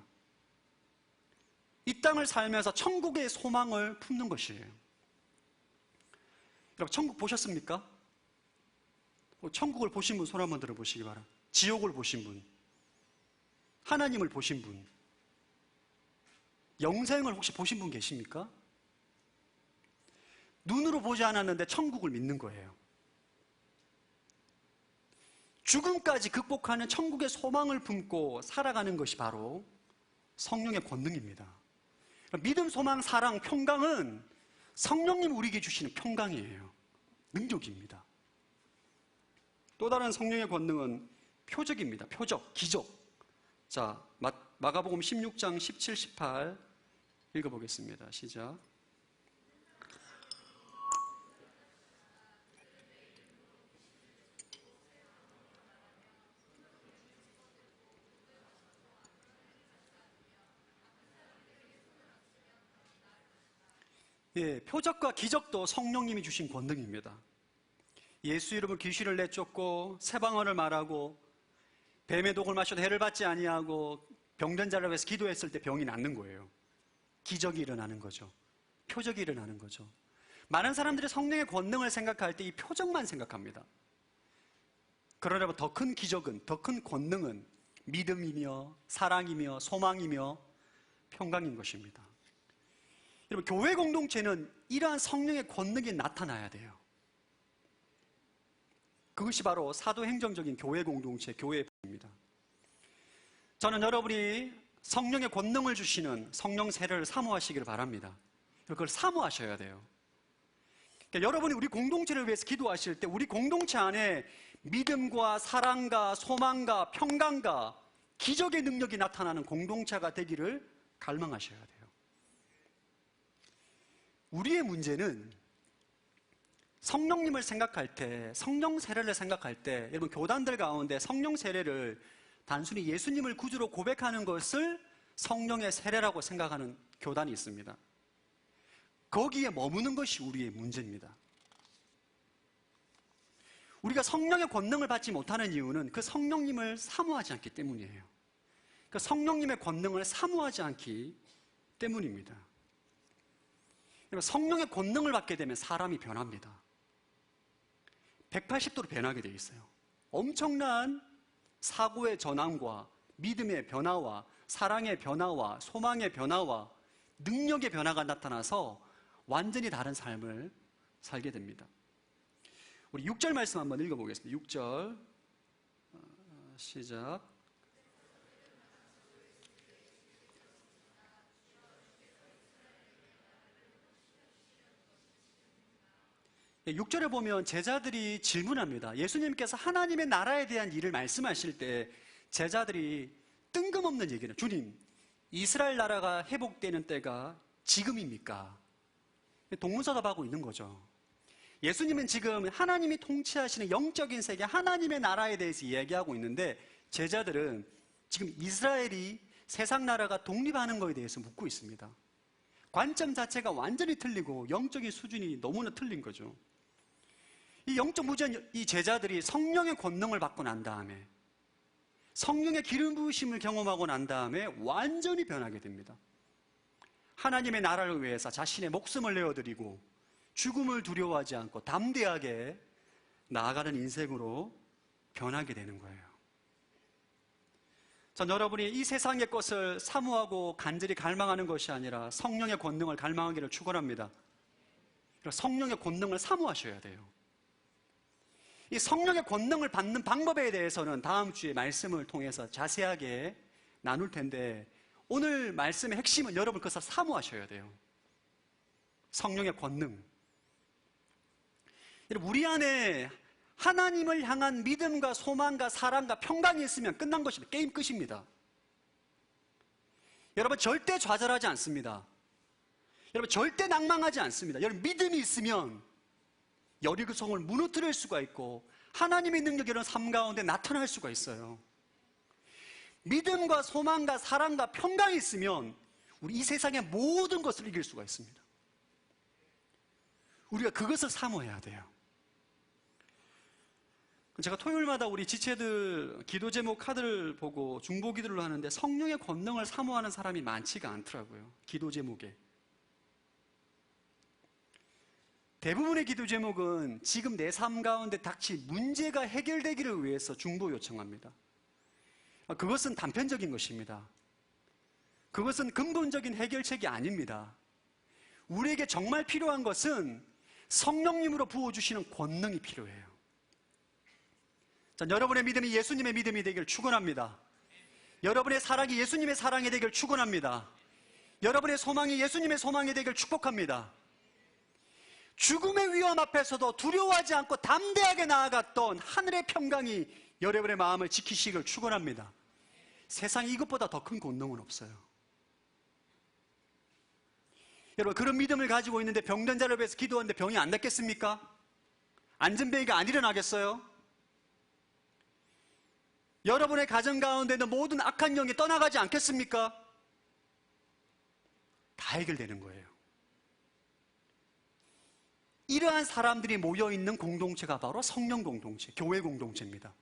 이 땅을 살면서 천국의 소망을 품는 것이에요. 여러분, 천국 보셨습니까? 천국을 보신 분 손 한번 들어보시기 바랍니다. 지옥을 보신 분, 하나님을 보신 분, 영생을 혹시 보신 분 계십니까? 눈으로 보지 않았는데 천국을 믿는 거예요. 죽음까지 극복하는 천국의 소망을 품고 살아가는 것이 바로 성령의 권능입니다. 믿음, 소망, 사랑, 평강은 성령님 우리에게 주시는 평강이에요. 능력입니다. 또 다른 성령의 권능은 표적입니다. 표적, 기적. 자, 마가복음 16장 17, 18 읽어보겠습니다. 시작. 예, 표적과 기적도 성령님이 주신 권능입니다. 예수 이름으로 귀신을 내쫓고 새 방언을 말하고 뱀의 독을 마셔도 해를 받지 아니하고 병든 자를 위해서 기도했을 때 병이 낫는 거예요. 기적이 일어나는 거죠. 표적이 일어나는 거죠. 많은 사람들이 성령의 권능을 생각할 때 이 표적만 생각합니다. 그러나 더 큰 기적은, 더 큰 권능은 믿음이며 사랑이며 소망이며 평강인 것입니다. 여러분, 교회 공동체는 이러한 성령의 권능이 나타나야 돼요. 그것이 바로 사도행정적인 교회 공동체, 교회입니다. 저는 여러분이 성령의 권능을 주시는 성령 세례를 사모하시기를 바랍니다. 그걸 사모하셔야 돼요. 그러니까 여러분이 우리 공동체를 위해서 기도하실 때 우리 공동체 안에 믿음과 사랑과 소망과 평강과 기적의 능력이 나타나는 공동체가 되기를 갈망하셔야 돼요. 우리의 문제는 성령님을 생각할 때, 성령 세례를 생각할 때, 여러분 교단들 가운데 성령 세례를 단순히 예수님을 구주로 고백하는 것을 성령의 세례라고 생각하는 교단이 있습니다. 거기에 머무는 것이 우리의 문제입니다. 우리가 성령의 권능을 받지 못하는 이유는 그 성령님을 사모하지 않기 때문이에요. 그 성령님의 권능을 사모하지 않기 때문입니다. 성령의 권능을 받게 되면 사람이 변합니다. 180도로 변하게 되어 있어요. 엄청난 사고의 전환과 믿음의 변화와 사랑의 변화와 소망의 변화와 능력의 변화가 나타나서 완전히 다른 삶을 살게 됩니다. 우리 6절 말씀 한번 읽어보겠습니다. 6절 시작. 6절에 보면 제자들이 질문합니다. 예수님께서 하나님의 나라에 대한 일을 말씀하실 때 제자들이 뜬금없는 얘기를, 주님, 이스라엘 나라가 회복되는 때가 지금입니까? 동문서답하고 있는 거죠. 예수님은 지금 하나님이 통치하시는 영적인 세계, 하나님의 나라에 대해서 이야기하고 있는데 제자들은 지금 이스라엘이 세상 나라가 독립하는 것에 대해서 묻고 있습니다. 관점 자체가 완전히 틀리고 영적인 수준이 너무나 틀린 거죠. 이 영적 무전, 이 제자들이 성령의 권능을 받고 난 다음에 성령의 기름 부으심을 경험하고 난 다음에 완전히 변하게 됩니다. 하나님의 나라를 위해서 자신의 목숨을 내어드리고 죽음을 두려워하지 않고 담대하게 나아가는 인생으로 변하게 되는 거예요. 전 여러분이 이 세상의 것을 사모하고 간절히 갈망하는 것이 아니라 성령의 권능을 갈망하기를 축원합니다. 성령의 권능을 사모하셔야 돼요. 이 성령의 권능을 받는 방법에 대해서는 다음 주에 말씀을 통해서 자세하게 나눌 텐데 오늘 말씀의 핵심은 여러분 그것을 사모하셔야 돼요. 성령의 권능. 우리 안에 하나님을 향한 믿음과 소망과 사랑과 평강이 있으면 끝난 것입니다. 게임 끝입니다. 여러분 절대 좌절하지 않습니다. 여러분 절대 낭망하지 않습니다. 여러분 믿음이 있으면 여리고성을 무너뜨릴 수가 있고 하나님의 능력이 이런 삶 가운데 나타날 수가 있어요. 믿음과 소망과 사랑과 평강이 있으면 우리 이 세상의 모든 것을 이길 수가 있습니다. 우리가 그것을 사모해야 돼요. 제가 토요일마다 우리 지체들 기도 제목 카드를 보고 중보 기도를 하는데 성령의 권능을 사모하는 사람이 많지가 않더라고요. 기도 제목에. 대부분의 기도 제목은 지금 내 삶 가운데 닥친 문제가 해결되기를 위해서 중보 요청합니다. 그것은 단편적인 것입니다. 그것은 근본적인 해결책이 아닙니다. 우리에게 정말 필요한 것은 성령님으로 부어주시는 권능이 필요해요. 자, 여러분의 믿음이 예수님의 믿음이 되길 축원합니다. 여러분의 사랑이 예수님의 사랑이 되길 축원합니다. 여러분의 소망이 예수님의 소망이 되길 축복합니다. 죽음의 위험 앞에서도 두려워하지 않고 담대하게 나아갔던 하늘의 평강이 여러분의 마음을 지키시길 축원합니다. 세상에 이것보다 더 큰 권능은 없어요. 여러분 그런 믿음을 가지고 있는데 병든 자를 위해서 기도하는데 병이 안 낫겠습니까? 안전뱅이가 안 일어나겠어요? 여러분의 가정 가운데 있는 모든 악한 영이 떠나가지 않겠습니까? 다 해결되는 거예요. 이러한 사람들이 모여있는 공동체가 바로 성령 공동체, 교회 공동체입니다.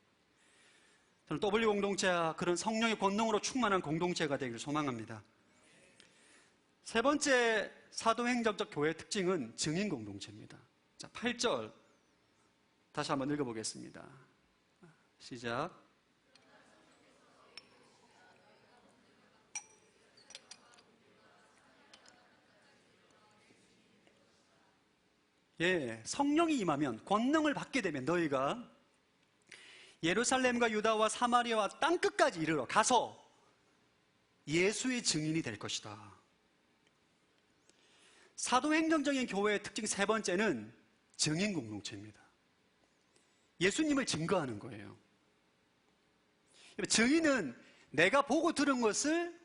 저는 W 공동체와 그런 성령의 권능으로 충만한 공동체가 되기를 소망합니다. 세 번째 사도행전적 교회의 특징은 증인 공동체입니다. 자, 8절 다시 한번 읽어보겠습니다. 시작. 예, 성령이 임하면, 권능을 받게 되면 너희가 예루살렘과 유다와 사마리아와 땅끝까지 이르러 가서 예수의 증인이 될 것이다. 사도행정적인 교회의 특징 세 번째는 증인 공동체입니다. 예수님을 증거하는 거예요. 증인은 내가 보고 들은 것을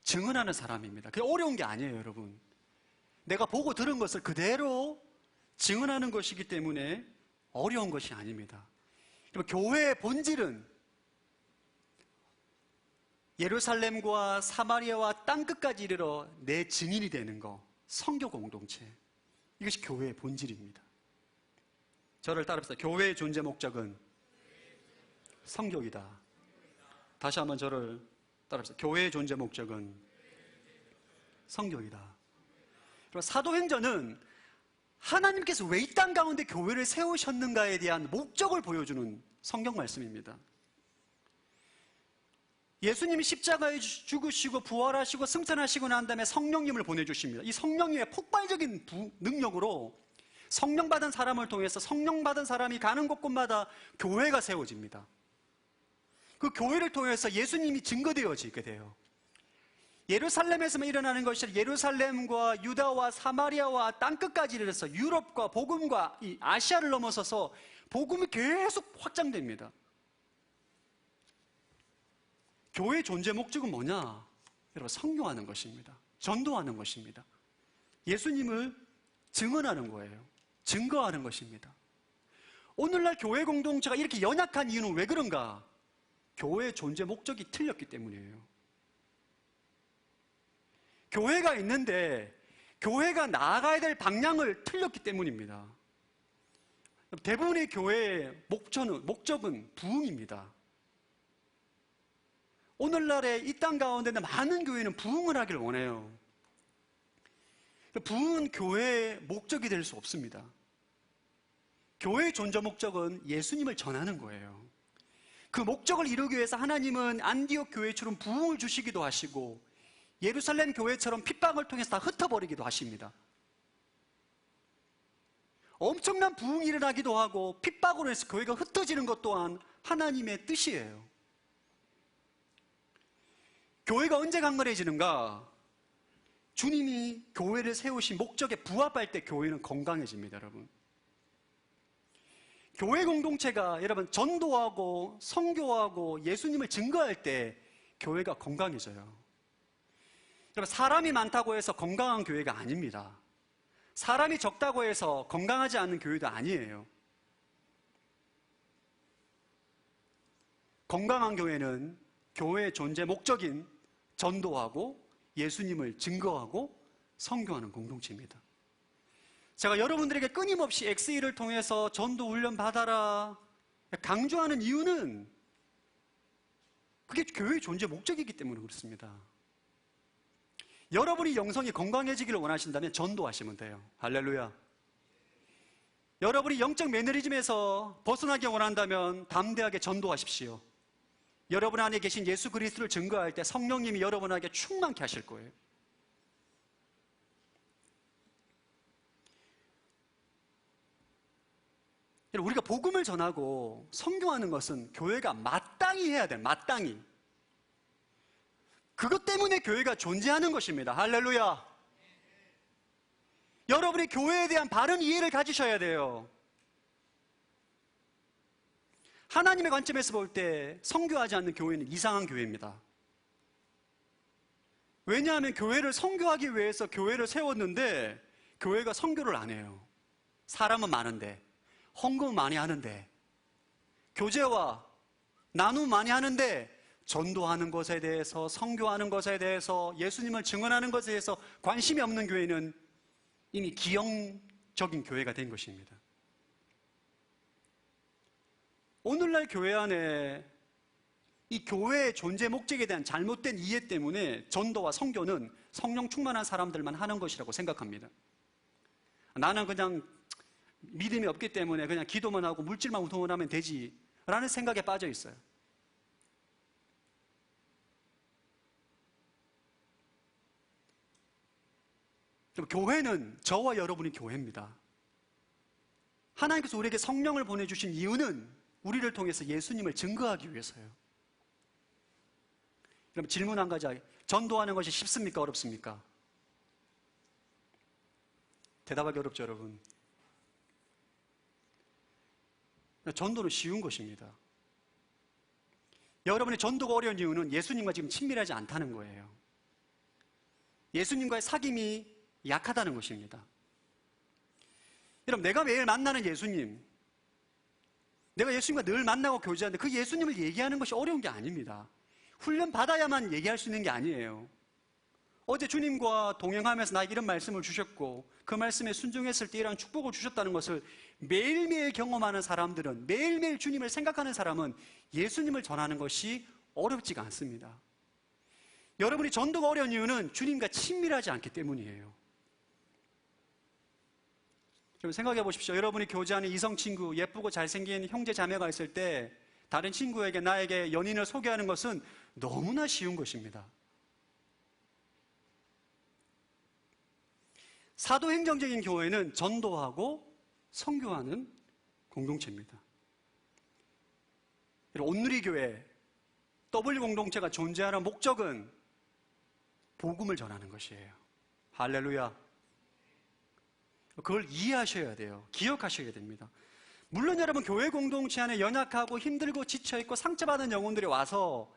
증언하는 사람입니다. 그게 어려운 게 아니에요, 여러분. 내가 보고 들은 것을 그대로 증언하는 것이기 때문에 어려운 것이 아닙니다. 교회의 본질은 예루살렘과 사마리아와 땅끝까지 이르러 내 증인이 되는 것, 성교 공동체. 이것이 교회의 본질입니다. 저를 따라합시다. 교회의 존재 목적은 성교이다. 다시 한번 저를 따라합시다. 교회의 존재 목적은 성교이다. 사도행전은 하나님께서 왜 이 땅 가운데 교회를 세우셨는가에 대한 목적을 보여주는 성경 말씀입니다. 예수님이 십자가에 죽으시고 부활하시고 승천하시고 난 다음에 성령님을 보내주십니다. 이 성령님의 폭발적인 능력으로 성령 받은 사람을 통해서 성령 받은 사람이 가는 곳곳마다 교회가 세워집니다. 그 교회를 통해서 예수님이 증거되어지게 돼요. 예루살렘에서만 일어나는 것이 아니라 예루살렘과 유다와 사마리아와 땅끝까지 이르러서 유럽과 복음과 이 아시아를 넘어서서 복음이 계속 확장됩니다. 교회의 존재 목적은 뭐냐? 여러분, 선교하는 것입니다. 전도하는 것입니다. 예수님을 증언하는 거예요. 증거하는 것입니다. 오늘날 교회 공동체가 이렇게 연약한 이유는 왜 그런가? 교회의 존재 목적이 틀렸기 때문이에요. 교회가 있는데 교회가 나아가야 될 방향을 틀렸기 때문입니다. 대부분의 교회의 목적은 부흥입니다. 오늘날의 이 땅 가운데 많은 교회는 부흥을 하길 원해요. 부흥은 교회의 목적이 될 수 없습니다. 교회의 존재 목적은 예수님을 전하는 거예요. 그 목적을 이루기 위해서 하나님은 안디옥 교회처럼 부흥을 주시기도 하시고 예루살렘 교회처럼 핍박을 통해서 다 흩어버리기도 하십니다. 엄청난 부흥이 일어나기도 하고 핍박으로 해서 교회가 흩어지는 것 또한 하나님의 뜻이에요. 교회가 언제 강건해지는가? 주님이 교회를 세우신 목적에 부합할 때 교회는 건강해집니다, 여러분. 교회 공동체가 여러분 전도하고 선교하고 예수님을 증거할 때 교회가 건강해져요. 여러분, 사람이 많다고 해서 건강한 교회가 아닙니다. 사람이 적다고 해서 건강하지 않은 교회도 아니에요. 건강한 교회는 교회의 존재 목적인 전도하고 예수님을 증거하고 선교하는 공동체입니다. 제가 여러분들에게 끊임없이 XE를 통해서 전도 훈련 받아라 강조하는 이유는 그게 교회의 존재 목적이기 때문에 그렇습니다. 여러분이 영성이 건강해지기를 원하신다면 전도하시면 돼요. 할렐루야. 여러분이 영적 매너리즘에서 벗어나기 원한다면 담대하게 전도하십시오. 여러분 안에 계신 예수 그리스도를 증거할 때 성령님이 여러분에게 충만케 하실 거예요. 우리가 복음을 전하고 선교하는 것은 교회가 마땅히 해야 돼요. 마땅히. 그것 때문에 교회가 존재하는 것입니다. 할렐루야. 여러분이 교회에 대한 바른 이해를 가지셔야 돼요. 하나님의 관점에서 볼 때 선교하지 않는 교회는 이상한 교회입니다. 왜냐하면 교회를 선교하기 위해서 교회를 세웠는데 교회가 선교를 안 해요. 사람은 많은데, 헌금은 많이 하는데, 교제와 나눔 많이 하는데 전도하는 것에 대해서, 선교하는 것에 대해서, 예수님을 증언하는 것에 대해서 관심이 없는 교회는 이미 기형적인 교회가 된 것입니다. 오늘날 교회 안에 이 교회의 존재 목적에 대한 잘못된 이해 때문에 전도와 선교는 성령 충만한 사람들만 하는 것이라고 생각합니다. 나는 그냥 믿음이 없기 때문에 그냥 기도만 하고 물질만 우통하면 되지라는 생각에 빠져 있어요. 교회는 저와 여러분이 교회입니다. 하나님께서 우리에게 성령을 보내주신 이유는 우리를 통해서 예수님을 증거하기 위해서요. 그럼 질문 한 가지. 전도하는 것이 쉽습니까? 어렵습니까? 대답하기 어렵죠, 여러분. 전도는 쉬운 것입니다. 여러분이 전도가 어려운 이유는 예수님과 지금 친밀하지 않다는 거예요. 예수님과의 사귐이 약하다는 것입니다. 여러분, 내가 매일 만나는 예수님, 내가 예수님과 늘 만나고 교제하는데 그 예수님을 얘기하는 것이 어려운 게 아닙니다. 훈련 받아야만 얘기할 수 있는 게 아니에요. 어제 주님과 동행하면서 나에게 이런 말씀을 주셨고 그 말씀에 순종했을 때 이런 축복을 주셨다는 것을 매일매일 경험하는 사람들은, 매일매일 주님을 생각하는 사람은 예수님을 전하는 것이 어렵지가 않습니다. 여러분이 전도가 어려운 이유는 주님과 친밀하지 않기 때문이에요. 좀 생각해 보십시오. 여러분이 교제하는 이성 친구, 예쁘고 잘생긴 형제 자매가 있을 때 다른 친구에게 나에게 연인을 소개하는 것은 너무나 쉬운 것입니다. 사도행정적인 교회는 전도하고 선교하는 공동체입니다. 온누리교회, W 공동체가 존재하는 목적은 복음을 전하는 것이에요. 할렐루야. 그걸 이해하셔야 돼요. 기억하셔야 됩니다. 물론 여러분, 교회 공동체 안에 연약하고 힘들고 지쳐있고 상처받은 영혼들이 와서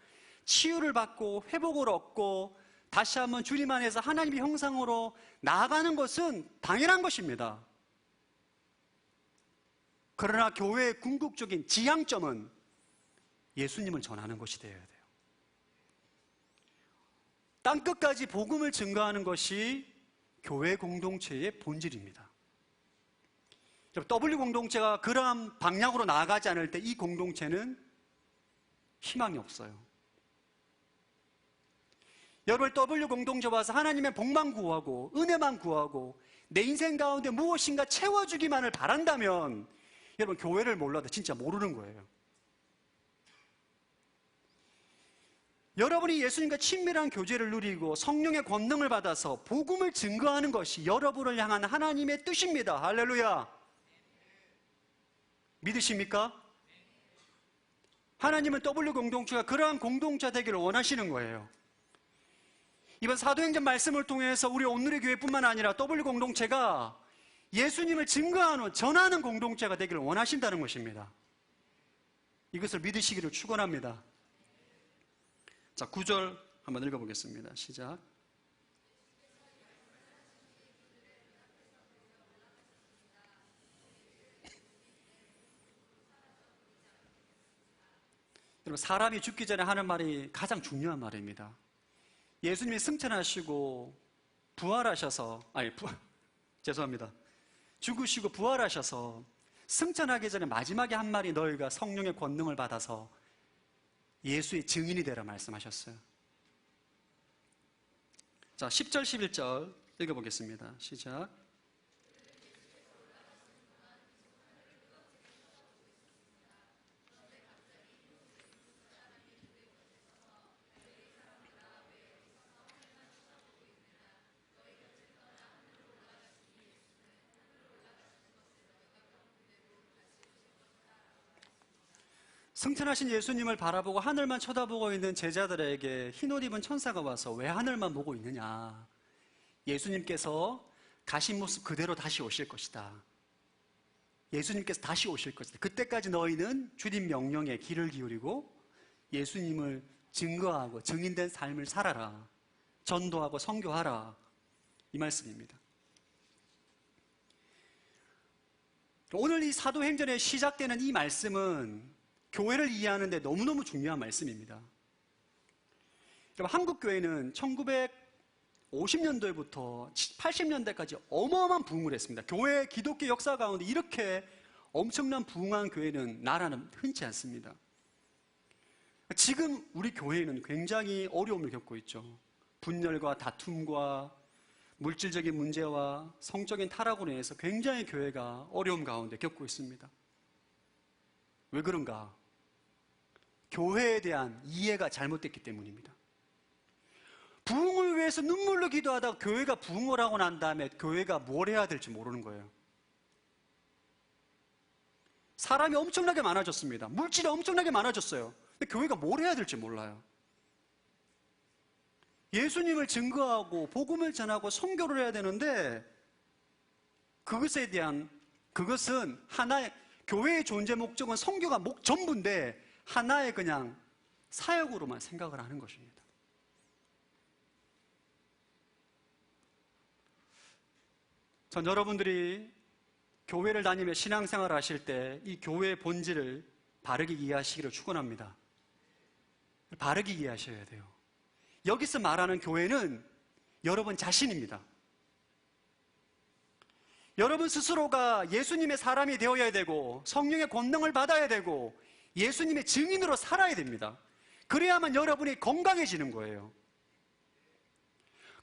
치유를 받고 회복을 얻고 다시 한번 주님 안에서 하나님의 형상으로 나아가는 것은 당연한 것입니다. 그러나 교회의 궁극적인 지향점은 예수님을 전하는 것이 되어야 돼요. 땅끝까지 복음을 증거하는 것이 교회 공동체의 본질입니다. W 공동체가 그러한 방향으로 나아가지 않을 때 이 공동체는 희망이 없어요. 여러분, W 공동체 와서 하나님의 복만 구하고 은혜만 구하고 내 인생 가운데 무엇인가 채워주기만을 바란다면 여러분, 교회를 몰라도 진짜 모르는 거예요. 여러분이 예수님과 친밀한 교제를 누리고 성령의 권능을 받아서 복음을 증거하는 것이 여러분을 향한 하나님의 뜻입니다. 할렐루야. 믿으십니까? 하나님은 W 공동체가 그러한 공동체 되기를 원하시는 거예요. 이번 사도행전 말씀을 통해서 우리 온누리교회뿐만 아니라 W 공동체가 예수님을 증거하는, 전하는 공동체가 되기를 원하신다는 것입니다. 이것을 믿으시기를 축원합니다. 자, 9절 한번 읽어보겠습니다. 시작. 여러분, 사람이 죽기 전에 하는 말이 가장 중요한 말입니다. 예수님이 승천하시고 부활하셔서, 죄송합니다. 죽으시고 부활하셔서 승천하기 전에 마지막에 한 말이 너희가 성령의 권능을 받아서 예수의 증인이 되라 말씀하셨어요. 자, 10절 11절 읽어보겠습니다. 시작. 승천하신 예수님을 바라보고 하늘만 쳐다보고 있는 제자들에게 흰옷 입은 천사가 와서 왜 하늘만 보고 있느냐? 예수님께서 가신 모습 그대로 다시 오실 것이다. 예수님께서 다시 오실 것이다. 그때까지 너희는 주님 명령에 귀를 기울이고 예수님을 증거하고 증인된 삶을 살아라. 전도하고 선교하라. 이 말씀입니다. 오늘 이 사도행전에 시작되는 이 말씀은 교회를 이해하는 데 너무너무 중요한 말씀입니다. 한국 교회는 1950년도부터 80년대까지 어마어마한 부흥을 했습니다. 교회 기독교 역사 가운데 이렇게 엄청난 부흥한 교회는 나라는 흔치 않습니다. 지금 우리 교회는 굉장히 어려움을 겪고 있죠. 분열과 다툼과 물질적인 문제와 성적인 타락으로 인해서 굉장히 교회가 어려움 가운데 겪고 있습니다. 왜 그런가? 교회에 대한 이해가 잘못됐기 때문입니다. 부흥을 위해서 눈물로 기도하다가 교회가 부흥을 하고 난 다음에 교회가 뭘 해야 될지 모르는 거예요. 사람이 엄청나게 많아졌습니다. 물질이 엄청나게 많아졌어요. 근데 교회가 뭘 해야 될지 몰라요. 예수님을 증거하고 복음을 전하고 선교를 해야 되는데 그것은 하나의 교회의 존재 목적은 선교가 전부인데 하나의 그냥 사역으로만 생각을 하는 것입니다. 전 여러분들이 교회를 다니며 신앙생활을 하실 때 이 교회의 본질을 바르게 이해하시기를 축원합니다. 바르게 이해하셔야 돼요. 여기서 말하는 교회는 여러분 자신입니다. 여러분 스스로가 예수님의 사람이 되어야 되고 성령의 권능을 받아야 되고 예수님의 증인으로 살아야 됩니다. 그래야만 여러분이 건강해지는 거예요.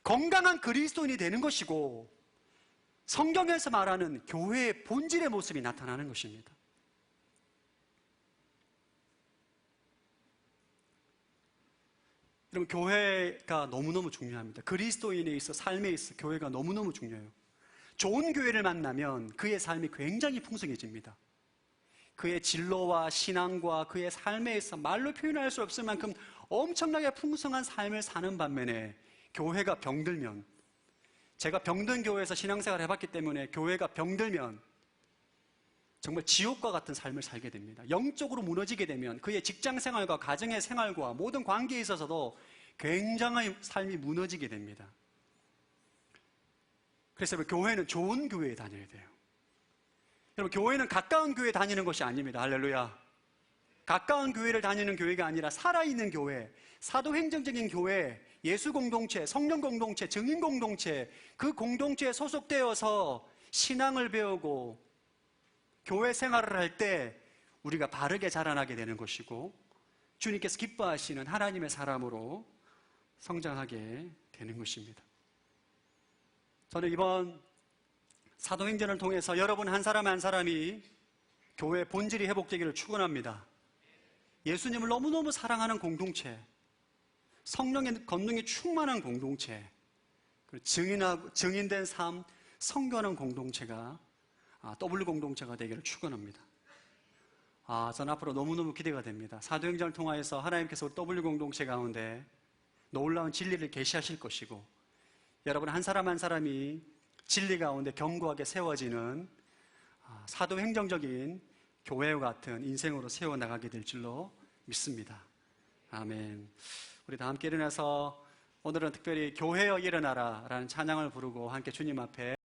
건강한 그리스도인이 되는 것이고 성경에서 말하는 교회의 본질의 모습이 나타나는 것입니다. 여러분, 교회가 너무너무 중요합니다. 그리스도인에 있어 삶에 있어 교회가 너무너무 중요해요. 좋은 교회를 만나면 그의 삶이 굉장히 풍성해집니다. 그의 진로와 신앙과 그의 삶에 있어 말로 표현할 수 없을 만큼 엄청나게 풍성한 삶을 사는 반면에 교회가 병들면, 제가 병든 교회에서 신앙생활을 해봤기 때문에 교회가 병들면 정말 지옥과 같은 삶을 살게 됩니다. 영적으로 무너지게 되면 그의 직장생활과 가정의 생활과 모든 관계에 있어서도 굉장히 삶이 무너지게 됩니다. 그래서 교회는 좋은 교회에 다녀야 돼요. 여러분, 교회는 가까운 교회에 다니는 것이 아닙니다. 할렐루야. 가까운 교회를 다니는 교회가 아니라 살아있는 교회, 사도행정적인 교회, 예수 공동체, 성령 공동체, 증인 공동체, 그 공동체에 소속되어서 신앙을 배우고 교회 생활을 할 때 우리가 바르게 자라나게 되는 것이고 주님께서 기뻐하시는 하나님의 사람으로 성장하게 되는 것입니다. 저는 이번 사도행전을 통해서 여러분 한 사람 한 사람이 교회의 본질이 회복되기를 축원합니다. 예수님을 너무너무 사랑하는 공동체, 성령의 권능이 충만한 공동체, 증인된 삶, 선교하는 공동체가 W 공동체가 되기를 축원합니다. 저는 앞으로 너무너무 기대가 됩니다. 사도행전을 통하여서 하나님께서 우리 W 공동체 가운데 놀라운 진리를 계시하실 것이고 여러분 한 사람 한 사람이 진리 가운데 견고하게 세워지는 사도행정적인 교회와 같은 인생으로 세워나가게 될 줄로 믿습니다. 아멘. 우리 다 함께 일어나서 오늘은 특별히 교회여 일어나라 라는 찬양을 부르고 함께 주님 앞에